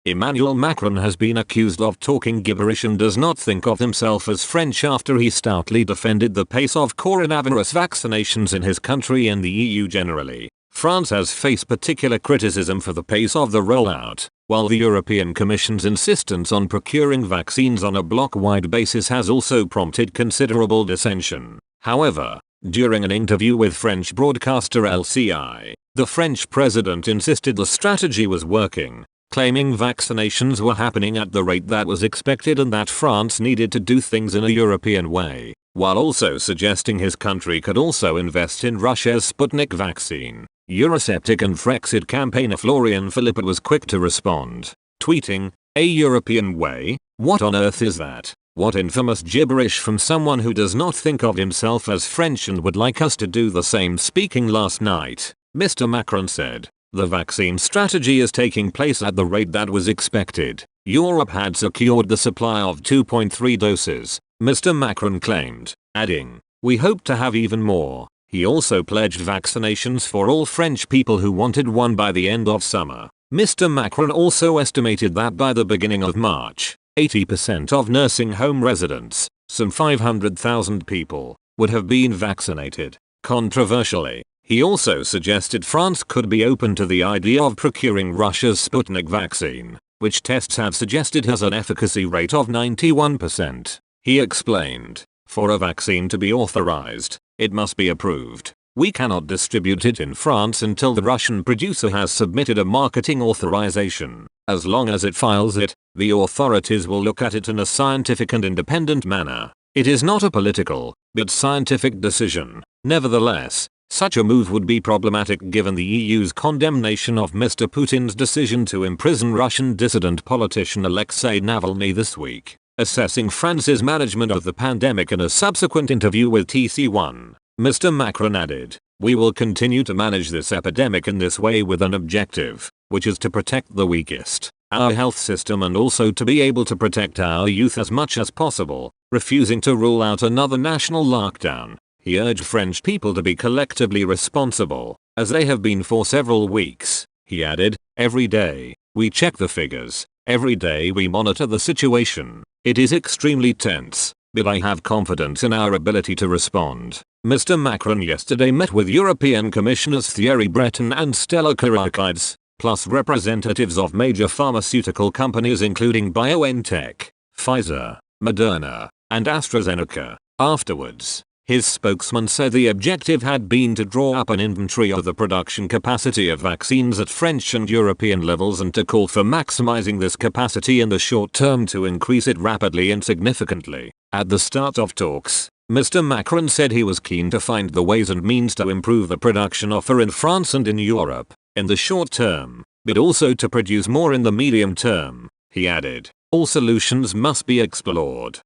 Emmanuel Macron has been accused of talking gibberish and does not think of himself as French after he stoutly defended the pace of coronavirus vaccinations in his country and the EU generally. France has faced particular criticism for the pace of the rollout, while the European Commission's insistence on procuring vaccines on a bloc-wide basis has also prompted considerable dissension. However, during an interview with French broadcaster LCI, the French president insisted the strategy was working, claiming vaccinations were happening at the rate that was expected and that France needed to do things in a European way, while also suggesting his country could also invest in Russia's Sputnik vaccine. Eurosceptic and Frexit campaigner Florian Philippot was quick to respond, tweeting, "A European way? What on earth is that? What infamous gibberish from someone who does not think of himself as French and would like us to do the same." Speaking last night, Mr. Macron said, "The vaccine strategy is taking place at the rate that was expected. Europe had secured the supply of 2.3 doses, Mr. Macron claimed, adding, "We hope to have even more." He also pledged vaccinations for all French people who wanted one by the end of summer. Mr. Macron also estimated that by the beginning of March, 80% of nursing home residents, some 500,000 people, would have been vaccinated. Controversially, he also suggested France could be open to the idea of procuring Russia's Sputnik vaccine, which tests have suggested has an efficacy rate of 91%. He explained, "For a vaccine to be authorized, it must be approved. We cannot distribute it in France until the Russian producer has submitted a marketing authorization. As long as it files it, the authorities will look at it in a scientific and independent manner. It is not a political, but scientific decision." Nevertheless, such a move would be problematic given the EU's condemnation of Mr. Putin's decision to imprison Russian dissident politician Alexei Navalny this week. Assessing France's management of the pandemic in a subsequent interview with TC1, Mr. Macron added, "We will continue to manage this epidemic in this way with an objective, which is to protect the weakest, our health system, and also to be able to protect our youth as much as possible, refusing to rule out another national lockdown." He urged French people to be collectively responsible, as they have been for several weeks. He added, "Every day, we check the figures. Every day we monitor the situation. It is extremely tense, but I have confidence in our ability to respond." Mr. Macron yesterday met with European Commissioners Thierry Breton and Stella Kyriakides, plus representatives of major pharmaceutical companies including BioNTech, Pfizer, Moderna, and AstraZeneca. Afterwards, his spokesman said the objective had been to draw up an inventory of the production capacity of vaccines at French and European levels and to call for maximizing this capacity in the short term to increase it rapidly and significantly. At the start of talks, Mr. Macron said he was keen to find the ways and means to improve the production offer in France and in Europe, in the short term, but also to produce more in the medium term. He added, "All solutions must be explored.